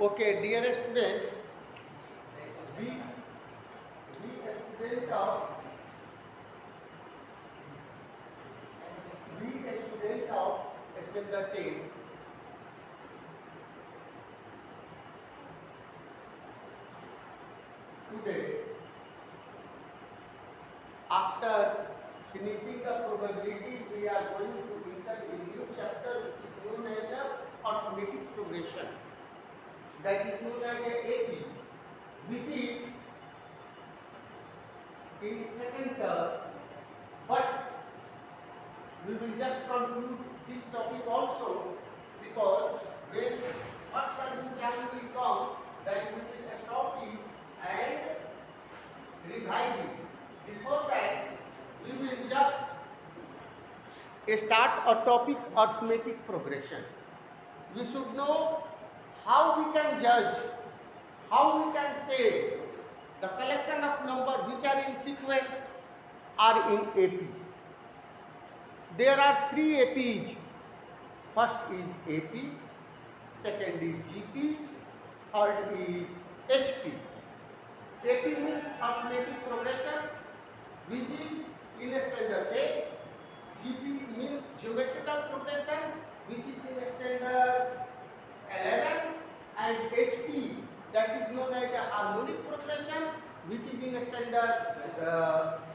Okay, dear student, we a student of we a student of standard 10. Today, after finishing the probability, we are going to enter a new chapter which is known as the arithmetic progression. That is known as the AP, which is in second term, but we will just conclude this topic also because when first term exam will come, then we will stop it and revise it. Before that, we will just start a topic arithmetic progression. We should know how we can judge, how we can say the collection of numbers which are in sequence are in AP. There are three APs. First is AP, second is GP, third is HP. AP means arithmetic progression, which is in standard 8. GP means geometrical progression, which is in standard 11. And HP, that is known as a harmonic progression, which is in standard,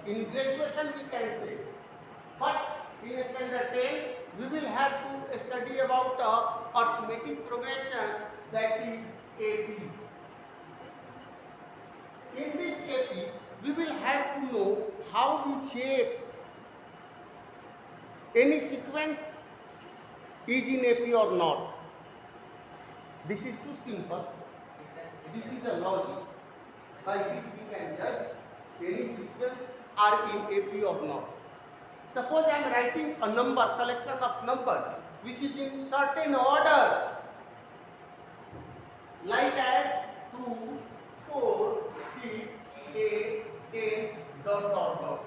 in graduation we can say. But in standard 10, we will have to study about arithmetic progression, that is AP. In this AP, we will have to know how we check any sequence is in AP or not. This is too simple. This is the logic by which we can judge any sequence are in AP or not. Suppose I am writing a number, collection of numbers, which is in certain order, like as 2, 4, 6, 8, 10, dot.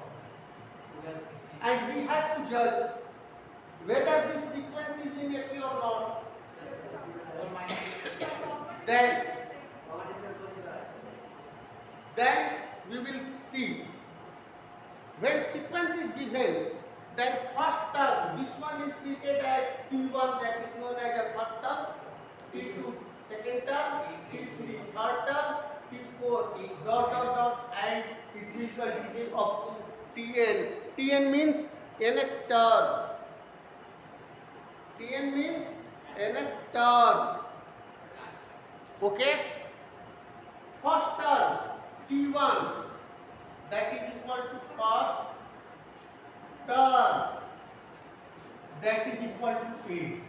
And we have to judge whether this sequence is in AP or not. Then we will see when sequence is given, then first term, this one is treated as T1, that is known as a first term, T2 second term, T3 third term, T4 dot, and it will continue up to Tn. Tn means nth term. Tn means nth term. Okay? First term T1, that is equal to first term, that is equal to 8.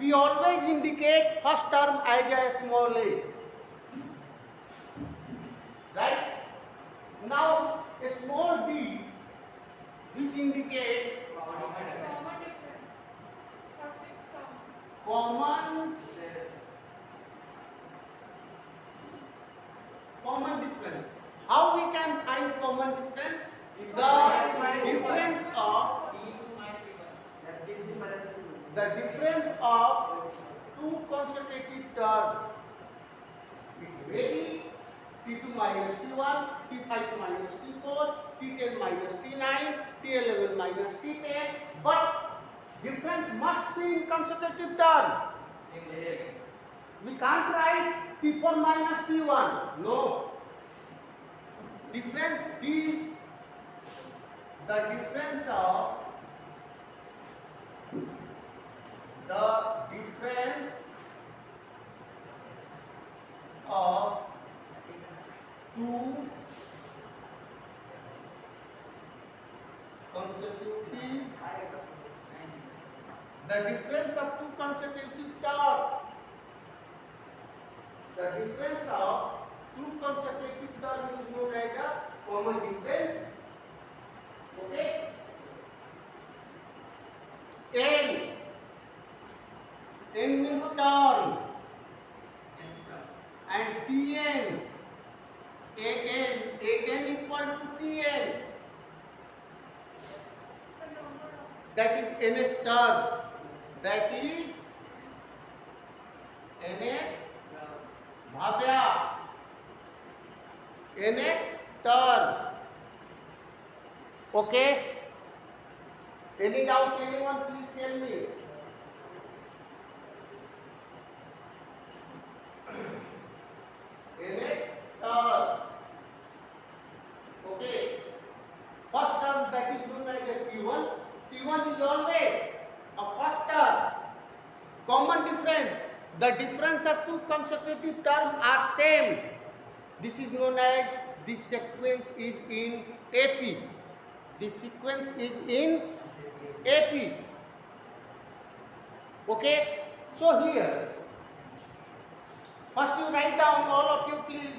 We always indicate first term as a small a. Right? Now a small d, which indicate common difference. How we can find common difference? The difference of two consecutive terms. It may be T2 minus T1, T5 minus T4, T10 minus T9, T11 minus T10, but difference must be in consecutive term. We can't write T4 minus T1. No. Difference D, the difference of two consecutive, the difference of two consecutive terms. The difference of two consecutive terms is known as a common difference. Okay? N means term, and Tn, An equal to Tn. That is nth term. That is nth nth term. Okay? Any doubt, anyone, please tell me. Nth term. Okay. First term, that is known as T1. T1 is always a first term. Common difference. The difference of two consecutive terms are same. This is known as, this sequence is in AP. This sequence is in AP. Okay. So here, first you write down, all of you please.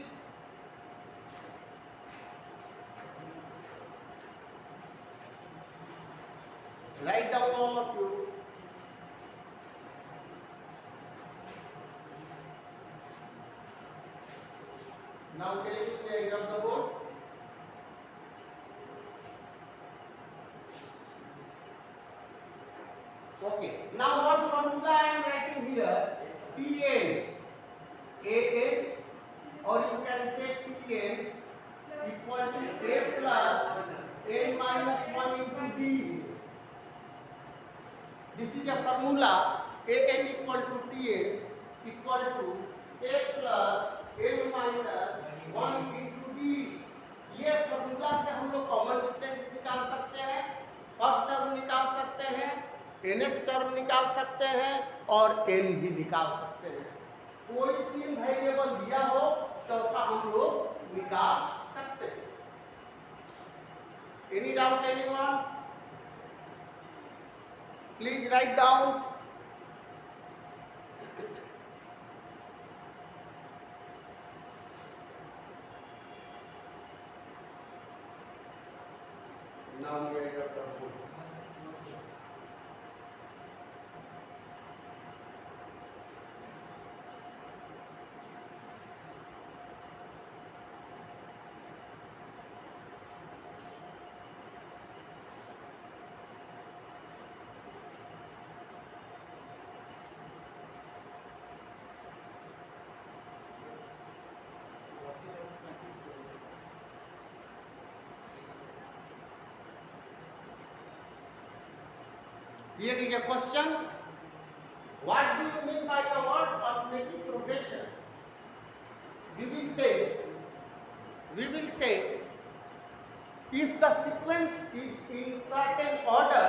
Write down, all of you. Now tell me the edge of the board. Okay. Now what formula I am writing here? Tn. An, or you can say Tn equal to A plus n minus 1 into d. This is a formula. An equal to Tn equal to A plus n minus 1 into d. ये formula से हम लोग common difference निकाल सकते हैं, first term निकाल सकते हैं, nth टर्म निकाल सकते हैं और n भी निकाल सकते हैं. कोई तीन वेरिएबल दिया हो तो हम लोग निकाल सकते हैं. Any doubt, anyone? Please write down. Now we are at the board. Here is a question. What do you mean by the word arithmetic progression? We will say, if the sequence is in certain order,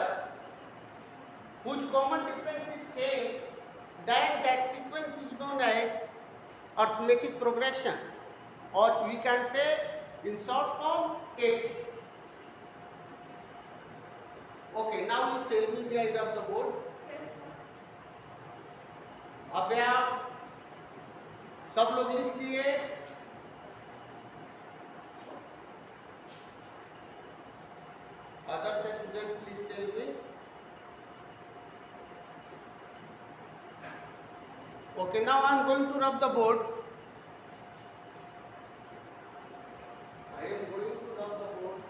whose common difference is same, then that sequence is known as arithmetic progression, or we can say in short form AP. Okay, now you tell me the idea of the board. अभ्यास सब लोग लिख लिए. Other student, please tell me. Okay, now I am going to rub the board. I am going to rub the board.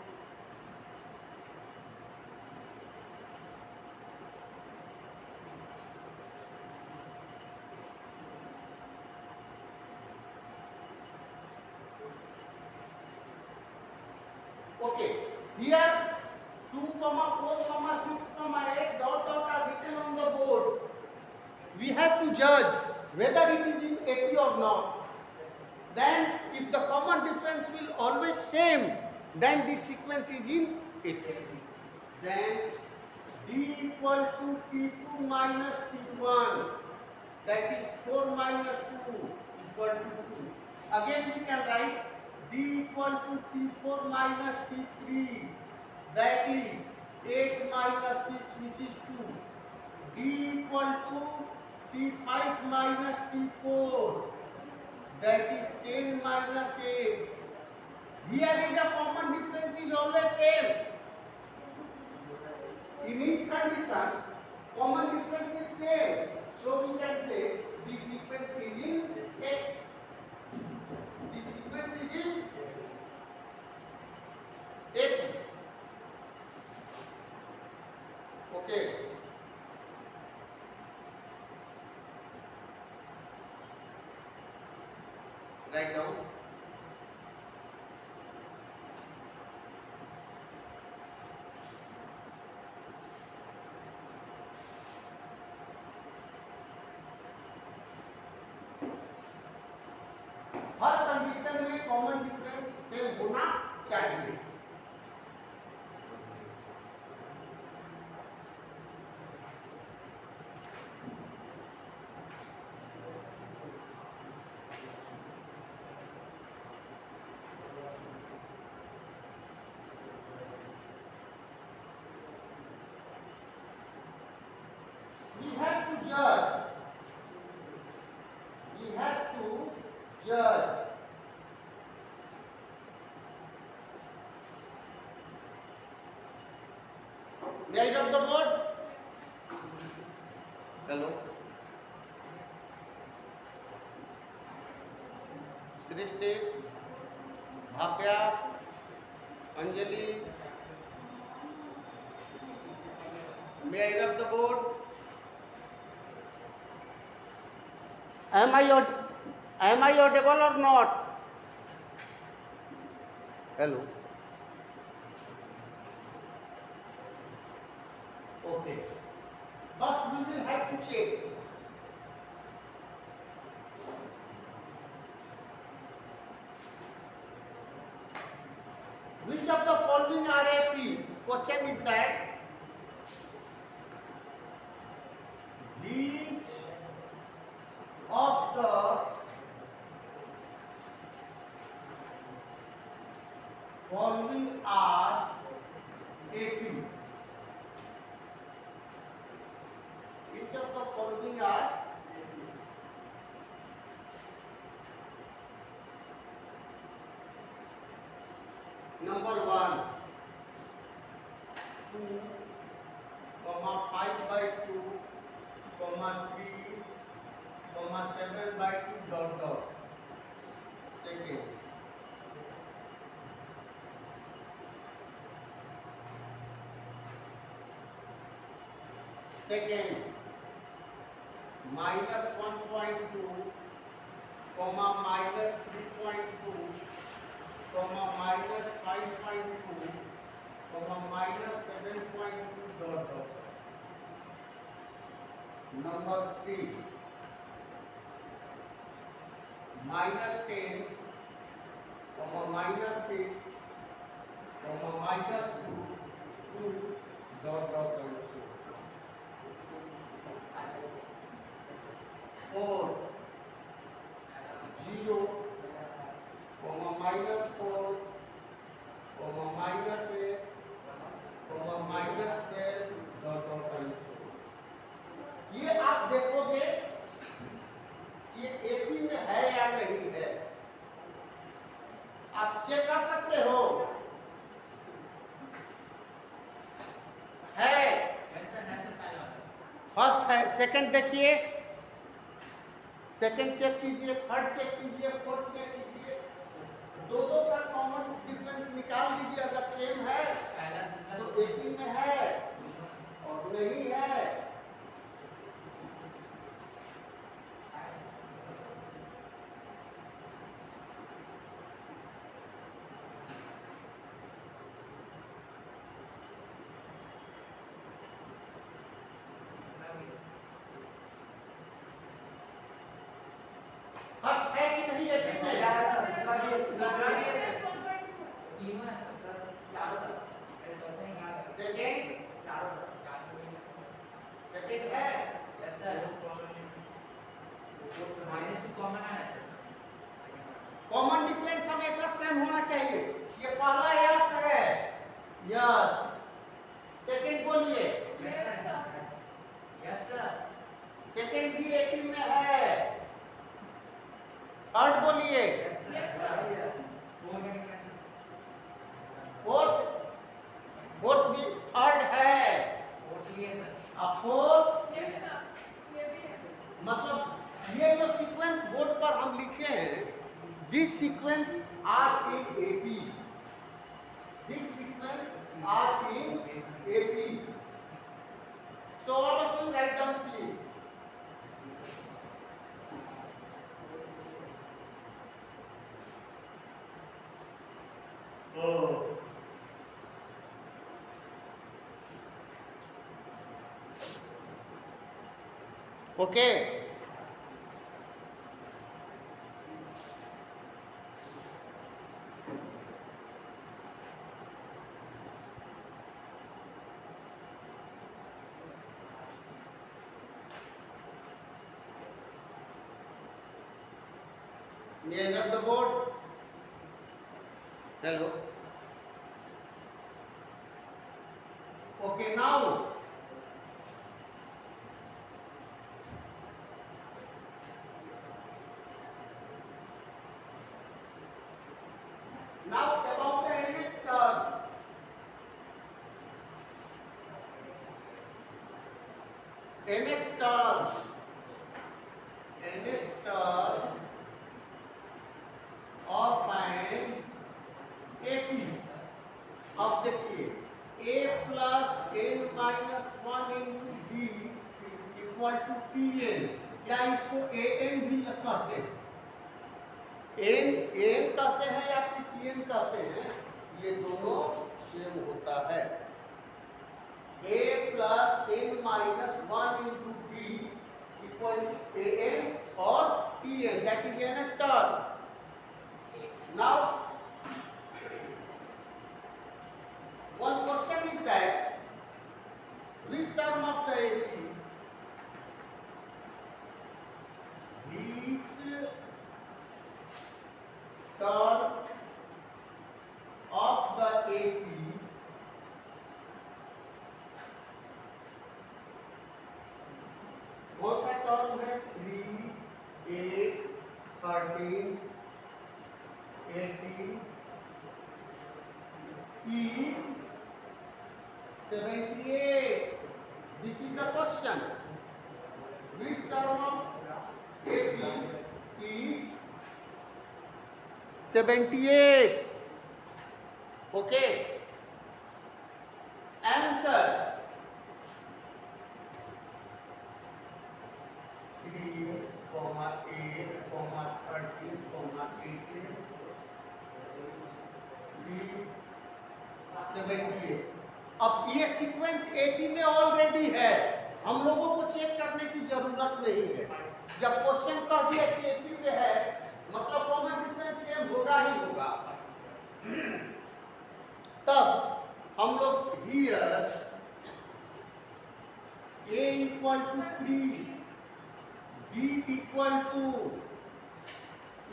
Okay, here 2, 4, 6, 8 dot are written on the board. We have to judge whether it is in AP or not. Then if the common difference will always same, then the sequence is in AP. Then D equal to T2 minus T1, that is 4 minus 2 equal to 2. Again we can write D equal to T4 minus T3, that is 8 minus 6, which is 2. D equal to T5 minus T4, that is 10 minus 8. Here is a common difference is always same. In each condition, common difference is same. So we can say this sequence is in A. This sequence is in A. Okay. Write down. होना चाहिए। We have to judge. We have to judge. May I rub the board? Hello. Srishti, Bhavya, Anjali. May I rub the board? Am I audible or not? Hello. Okay. But we will have to check. Which of the following are AP? Question is that which of the following are AP? Which of the following are number 1, 2, 5/2, 3, 7/2 dot dot. Second. Second, minus 1.2, minus 3.2, minus 5.2, minus 7.2 dot dot. Number 3, minus 10, minus 6, minus 2 dot dot also. 4, 0, minus 4, minus 8, minus 10 dot dot also. ये आप देखोगे ये AP में है या नहीं है, आप चेक कर सकते हो। है, फर्स्ट है, सेकंड देखिए, सेकंड चेक कीजिए, थर्ड चेक कीजिए, फोर्थ चेक कीजिए, दो का कॉमन डिफरेंस निकाल दीजिए। अगर सेम है तो एपी में है और नहीं है। फर्स्ट है कि नहीं है कैसे? सेकंड है? Yes sir. कॉमन डिफरेंस हमेशा सेम होना चाहिए। ये पहला यस है, यस। सेकंड बोलिए। Yes sir. Yes sir. Second भी एपी में है। थर्ड बोलिए। फोर्थ भी, थर्ड है। फोर्थ मतलब ये जो सीक्वेंस बोर्ड पर हम लिखे हैं, this sequence are in AP, this sequence are in AP. So all of you write down please. Okay. nearer the board. Hello. Okay, now about the nth term. Nth term. Nth term of an AP. अब देखिए a plus n minus 1 into d equal to tn, या इसको an भी कहते हैं, n कहते हैं या फिर tn कहते हैं, ये दोनों सेम होता है। a plus n minus 1 into d equal to an or tn, that is n term. Now one question is that which term of the AP, which term of the AP कौन सा term है? 3, 8, 13, 18, E 78. This is the question. Which term of AP is 78? Okay. Answer 3, 8, 13, 18, E 78. अब ये sequence AP में already है, हम लोगों को चेक करने की जरूरत नहीं है। जब क्वेश्चन कह दिया कि एपी में है, मतलब कॉमन डिफरेंस सेम होगा ही होगा। तब हम लोग here a equal to 3, d equal to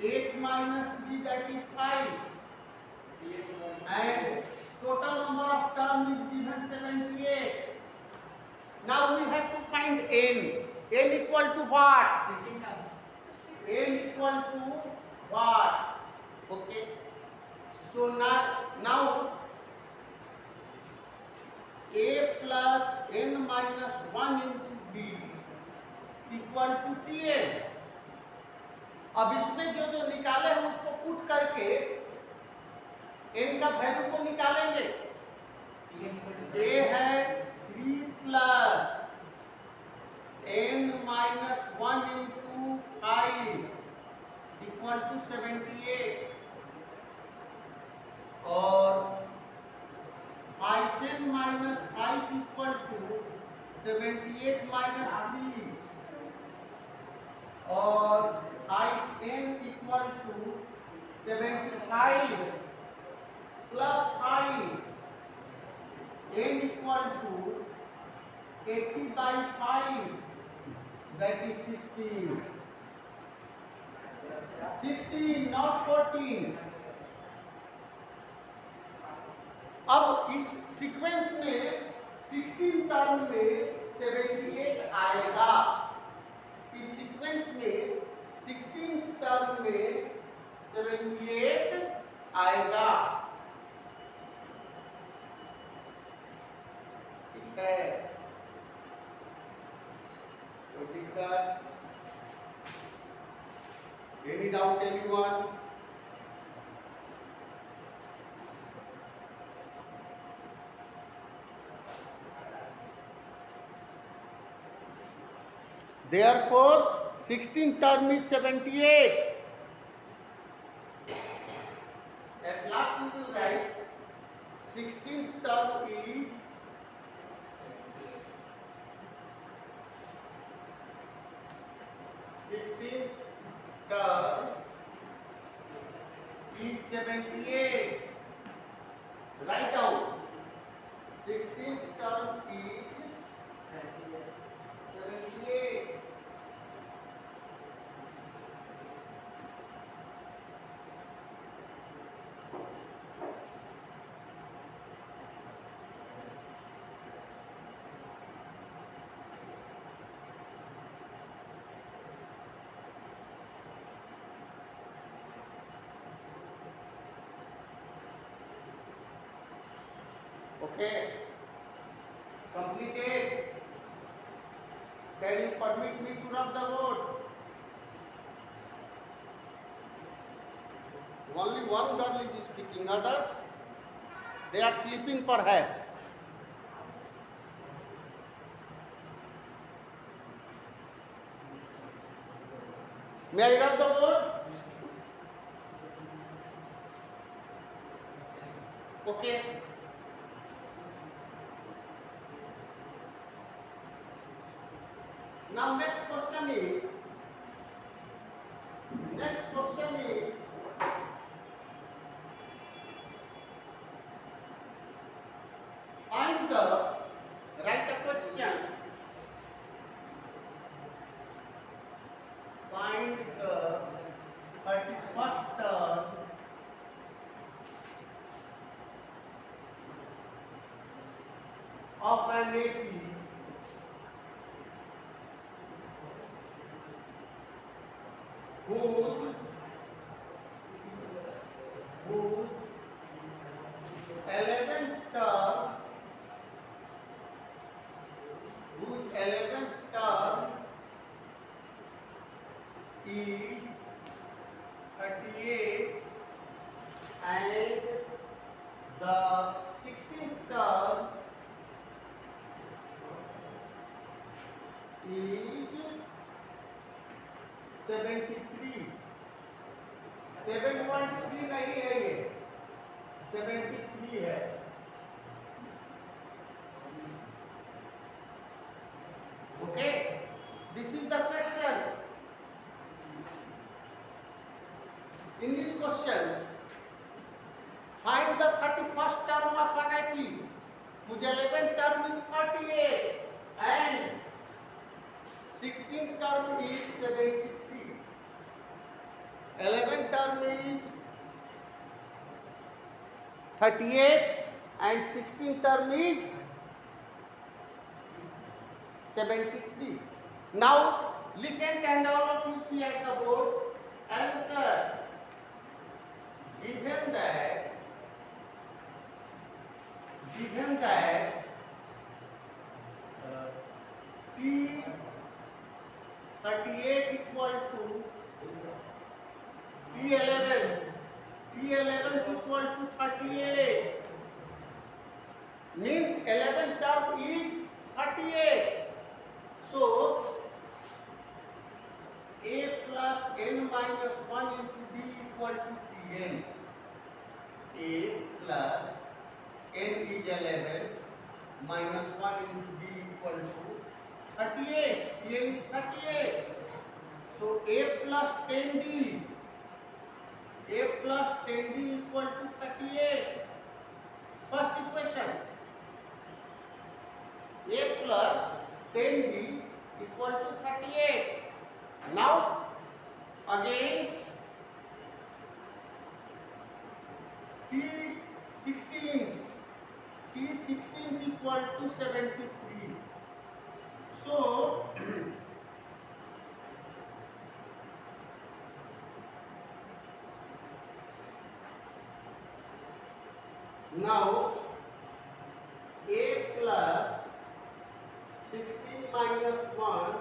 8 minus 3, that is 5, and total number of terms is given 78. Now we have to find n. n equal to what? 16 terms. n equal to what? Okay. So now a plus n minus 1 into d equal to tn. अब इसमें जो निकाले हम उसको put करके n का value को निकालेंगे। a है 3 plus n minus 1 into 5 equal to 78, और 5n minus 5 equal to 78 minus 3, और 5n equal to 75 plus 5, n equal to 80 by 5, that is 16. 16, not 14. अब इस सीक्वेंस में 16 टर्म में 78 आएगा। इस सीक्वेंस में 16 टर्म में 78 आएगा। ठीक है, कोई दिक्कत? Any doubt, anyone? Therefore, 16 term is 78. At last we will write 16th term is 16th term is 78. Write down 16th term is 78. Okay, completed. Can you permit me to rub the board? Only one girl is speaking, others they are sleeping perhaps. May I rub the board? Okay. Now next question is find the write a question. Find the 31st term of an AP whose 11th term is 38 and the 16th term is 73. 7.3 नहीं है ये, 73 है. Okay, this is the question. In this question, find the 31st term of an IP whose 11th term is 38 and 16th term is 73. 11th term is 38 and 16th term is 73. Now listen and all of you see at the board. Answer. Given that T38 equal to T11 equal to 38 means 11th term is 38. So A plus n minus 1 into D equal to Tn. A plus n is 11 minus 1 into D equal to 38. Tn is 38. So A plus 10D equal to 38. First equation. A plus 10D equal to 38. Now again T16 equal to 73. So now A plus 16 minus 1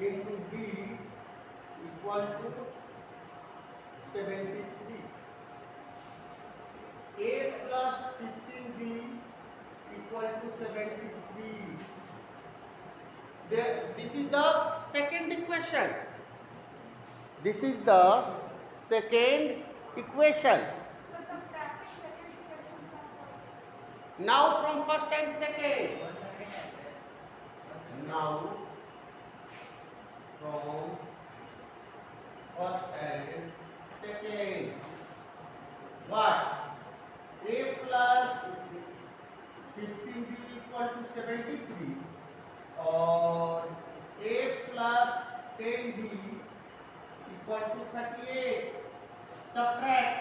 into D equal to 73. A plus 15D equal to 73. This is the second equation. This is the second equation. Now from first and second. Now from first and second. What? A plus 15D equal to 73 or A plus 10D equal to 38. Subtract.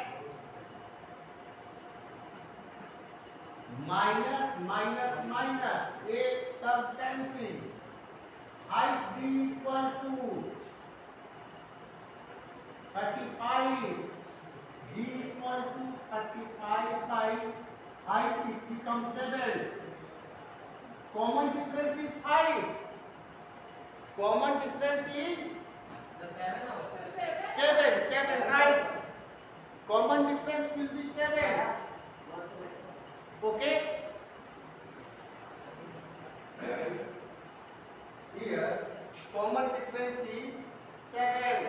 Minus. A term cancel. Height D equal to 35. D equal to 35 by 5, it becomes 7. Common difference is 5. Common difference is 7. 7, right? Common difference will be 7. Okay? Here, common difference is 7.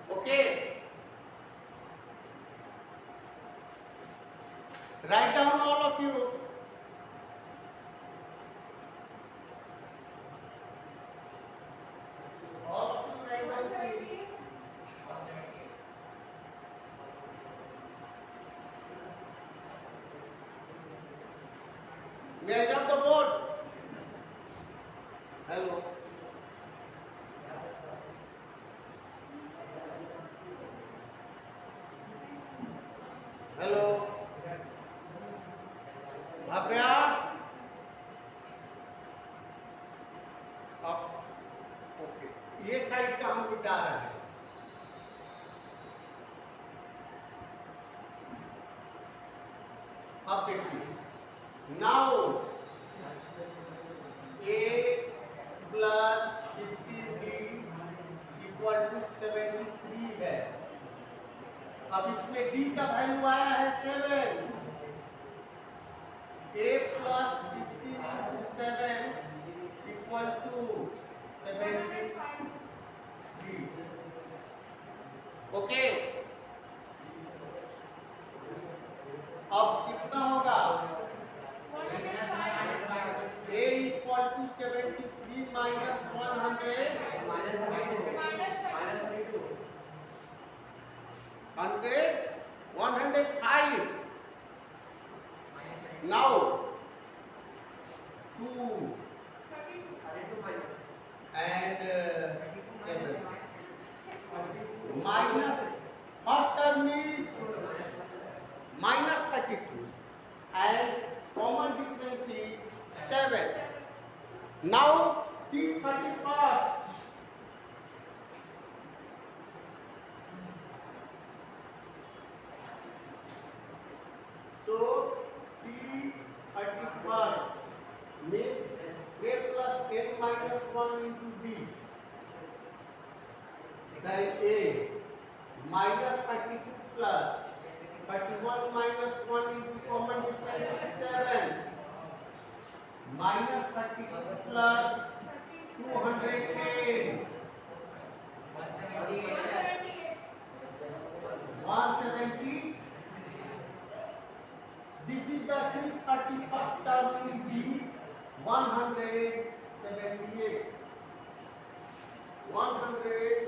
Okay? Write down all of you. All of you write down please. May I rub the board? Hello. Hello. Bhavya. अब okay, ये side का हम मिटा रहे हैं. अब देखिए, now a plus 15b equal to 73 है. अब इसमें d का वैल्यू आया है 7. a plus 15 into 7 equal to 73. Okay, अब कितना होगा? a equal to 73 minus 100 105. Now 2 and 7 minus first term is minus 32 and common difference is 7. Now T31. So T31 means a plus n minus 1 into b. Then a minus 32 plus 31 minus 1 into common difference is 7. Minus 32 plus 210. 170. This is the T31 term in B. 178. 178.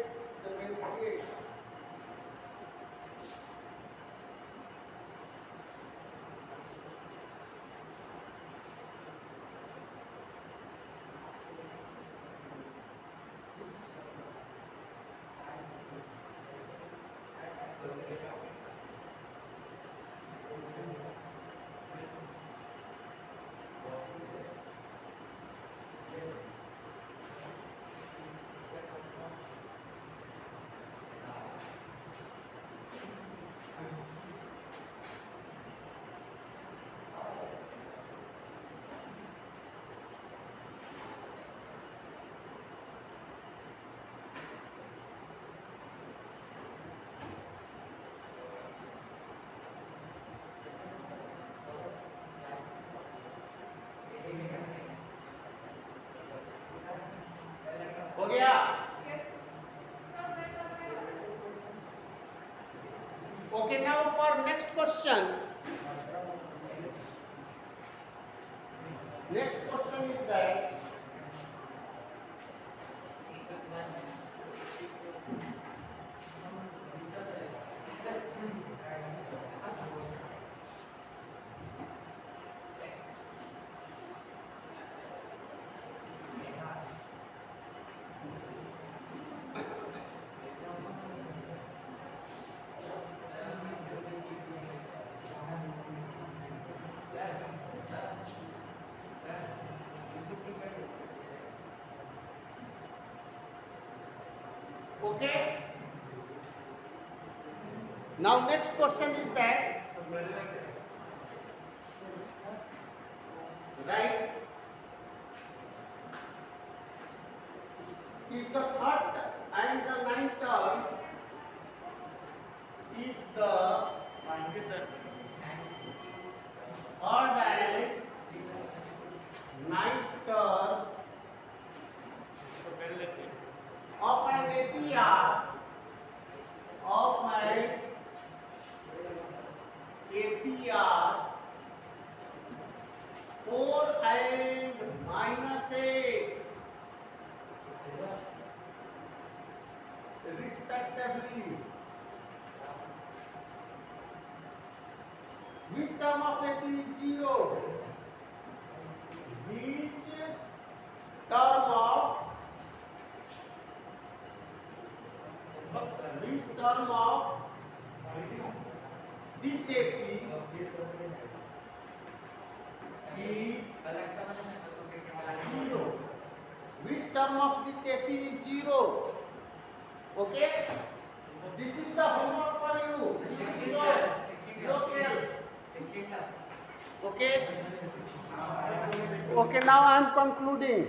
हो गया? Okay, now for next question. Next question is that Okay. Now next question is that right if the third and the ninth term if the third and ninth term of an APR of an APR 4 and minus 8 respectively. Which term of AP is 0? Which term of this AP is 0. Which term of this AP is 0? Okay? This is the homework for you. Yourself. Okay? Okay, now I am concluding.